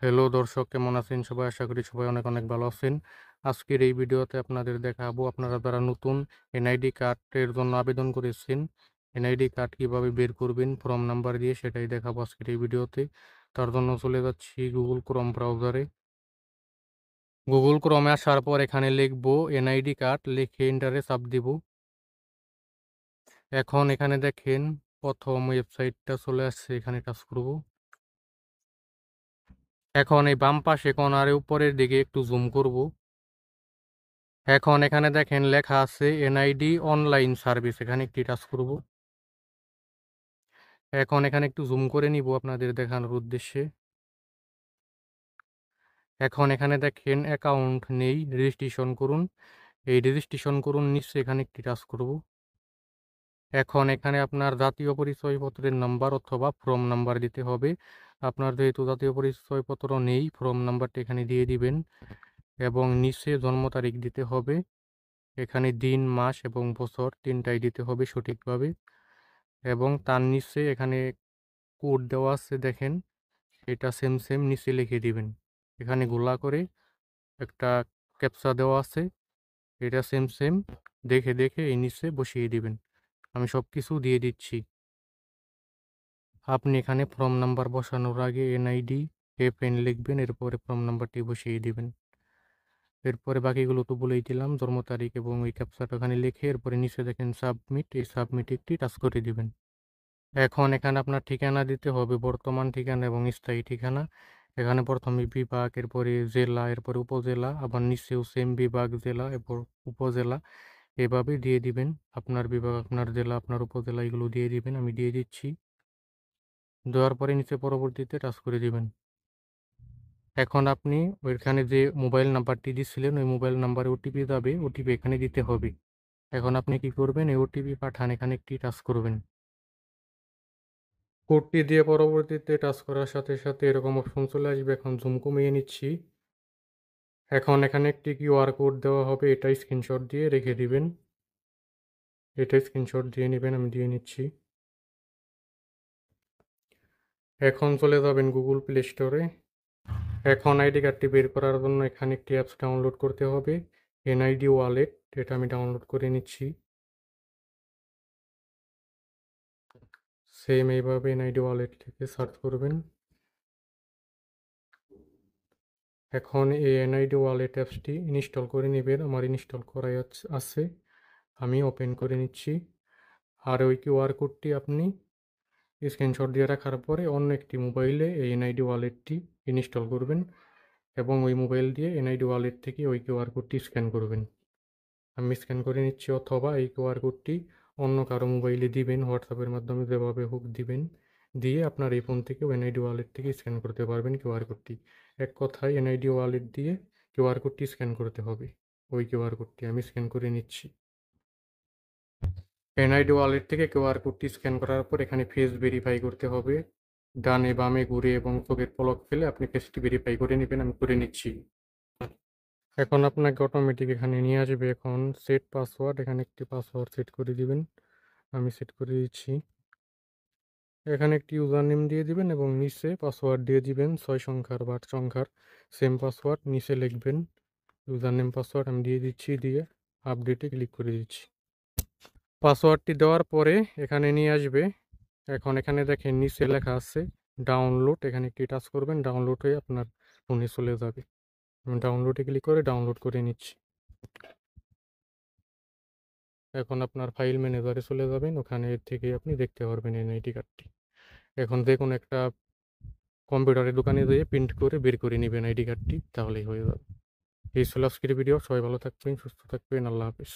Hello দর্শক, কেমন আছেন সবাই? আশা করি সবাই অনেক অনেক ভালো আছেন। আজকের এই ভিডিওতে আপনাদের দেখাবো আপনারা যারা নতুন এনআইডি কার্ডের জন্য আবেদন করেছেন, এনআইডি কার্ড কিভাবে বের করবেন ফর্ম নাম্বার দিয়ে, সেটাই দেখাবো আজকের এই ভিডিওতে। তার জন্য চলে যাচ্ছি গুগল ক্রোম ব্রাউজারে। গুগল ক্রোমে আসার পর এখানে লিখবো এনআইডি কার্ড, লিখে এন্টারে চাপ দিব। এখন এখানে দেখেন প্রথম ওয়েবসাইটটা চলে আসছে, এখানে টাচ করব। এখন এই বাম পাশে কর্নারে উপরের দিকে একটু জুম করব। এখন এখানে দেখেন লেখা আছে এনআইডি অনলাইন সার্ভিস, এখানে একটি টাচ করব। এখন এখানে একটু জুম করে নিব আপনাদের দেখানোর উদ্দেশ্যে। এখন এখানে দেখেন অ্যাকাউন্ট নেই, রেজিস্ট্রেশন করুন। এই রেজিস্ট্রেশন করুন নিচে এখানে একটি টাচ করব। এখন এখানে আপনার জাতীয় পরিচয়পত্রের নাম্বার অথবা ফর্ম নাম্বার দিতে হবে। আপনার যেহেতু জাতীয় পরিচয়পত্র নেই, ফর্ম নাম্বারটা এখানে দিয়ে দিবেন এবং নিচে জন্ম তারিখ দিতে হবে। এখানে দিন, মাস এবং বছর তিনটাই দিতে হবে সঠিকভাবে। এবং তার নিচে এখানে কোড দেওয়া আছে দেখেন, এটা সেম সেম নিচে লিখে দিবেন। এখানে গোলা করে একটা ক্যাপচা দেওয়া আছে, এটা সেম সেম দেখে দেখে এই নিচে বসিয়ে দিবেন। আমি সব কিছু দিয়ে দিচ্ছি। আপনি এখানে ফর্ম নাম্বার বসানোর আগে এনআইডি এফএন লিখবেন, এরপরে ফর্ম নাম্বারটি বসিয়ে দিবেন। এরপরে বাকিগুলো তো বলেই দিলাম, জন্ম তারিখ এবং ওই ক্যাপচাটা ওখানে লিখে এরপরে নিচে দেখেন সাবমিট, এই সাবমিট একটি টাচ করে দিবেন। এখন এখানে আপনার ঠিকানা দিতে হবে, বর্তমান ঠিকানা এবং স্থায়ী ঠিকানা। এখানে প্রথমে বিভাগ, এরপরে জেলা, এরপরে উপজেলা, আবার নিচেও সেম বিভাগ, জেলা, এরপর উপজেলা, এভাবে দিয়ে দিবেন। আপনার বিভাগ, আপনার জেলা, আপনার উপজেলা এগুলো দিয়ে দিবেন। আমি দিয়ে দিচ্ছি। দেওয়ার পরে নিচে পরবর্তীতে টাচ করে দিবেন। এখন আপনি ওইখানে যে মোবাইল নাম্বারটি দিচ্ছিলেন ওই মোবাইল নাম্বারে ওটিপি যাবে, ওটিপি এখানে দিতে হবে। এখন আপনি কি করবেন, এই ওটিপি পাঠান, এখানে একটি টাচ করবেন। কোডটি দিয়ে পরবর্তীতে টাচ করার সাথে সাথে এরকম অপশন চলে আসবে। এখন জুম কমিয়ে নিচ্ছি। এখন এখানে একটি কিউআর কোড দেওয়া হবে, এটা স্ক্রিনশট দিয়ে রেখে দিবেন। এটা স্ক্রিনশট দিয়ে নেবেন, আমি দিয়ে নিচ্ছি। এখন চলে যাবেন গুগল প্লে স্টোরে। এখন আইডি কার্ডটি বের করার জন্য এখানে একটি অ্যাপস ডাউনলোড করতে হবে, এনআইডি ওয়ালেট। এটা আমি ডাউনলোড করে নিচ্ছি। সেম এইভাবে এনআইডি ওয়ালেট থেকে সার্চ করবেন। এখন এই এনআইডি ওয়ালেট অ্যাপসটি ইনস্টল করে নেবেন। আমার ইনস্টল করাই আছে, আমি ওপেন করে নিচ্ছি। আর ওই কিউআর কোডটি আপনি স্ক্রিনশট দিয়ে রাখার পরে অন্য একটি মোবাইলে এই এনআইডি ওয়ালেটটি ইনস্টল করবেন এবং ওই মোবাইল দিয়ে এনআইডি ওয়ালেট থেকে ওই কিউআর কোডটি স্ক্যান করবেন। আমি স্ক্যান করে নিচ্ছি, অথবা এই কিউআর কোডটি অন্য কারো মোবাইলে দিবেন, হোয়াটসঅ্যাপের মাধ্যমে যেভাবে হোক দিবেন। দিয়ে আপনার এই ফোন থেকে এনআইডি ওয়ালেট থেকে স্ক্যান করতে পারবেন কিউআর কোডটি। এক কথায় এনআইডি ওয়ালেট দিয়ে কিউআর কোডটি স্ক্যান করতে হবে। ওই কিউআর কোডটি আমি স্ক্যান করে নিচ্ছি। এনআইডি ওয়ালেট থেকে কিউআর কোডটি স্ক্যান করার পর এখানে ফেস ভেরিফাই করতে হবে। ডানে বামে ঘুরে এবং চোখের পলক ফেলে আপনি ফেসটি ভেরিফাই করে নেবেন, আমি করে নিচ্ছি। এখন আপনাকে অটোমেটিক এখানে নিয়ে আসবে। এখন সেট পাসওয়ার্ড, এখানে একটি পাসওয়ার্ড সেট করে দিবেন, আমি সেট করে দিচ্ছি। এখানে একটি ইউজার নেম দিয়ে দিবেন এবং নিচে পাসওয়ার্ড দিয়ে দিবেন 6 সংখ্যার বা 8 সংখ্যার সেম পাসওয়ার্ড নিচে লিখবেন। ইউজার নেম পাসওয়ার্ড আমি দিয়ে দিচ্ছি, দিয়ে আপডেটে ক্লিক করে দিচ্ছি। পাসওয়ার্ডটি দেওয়ার পরে এখানে নিয়ে আসবে। এখন এখানে দেখেন নিচে লেখা আছে ডাউনলোড, এখানে একটি টাচ করবেন, ডাউনলোড হয়ে আপনার ফোনে চলে যাবে। আমি ডাউনলোডে ক্লিক করে ডাউনলোড করে নিচ্ছি। এখন আপনার ফাইল ম্যানেজারে চলে যাবেন, ওখানে থেকে আপনি দেখতে পারবেন এনআইডি কার্ডটি। এখন যে কোনো একটা কম্পিউটারের দোকানে যেয়ে প্রিন্ট করে বের করে নেবেন আইডি কার্ডটি, তাহলেই হয়ে যাবে। এই ছিল আজকের ভিডিও। সবাই ভালো থাকবেন, সুস্থ থাকবেন, আল্লাহ হাফেজ।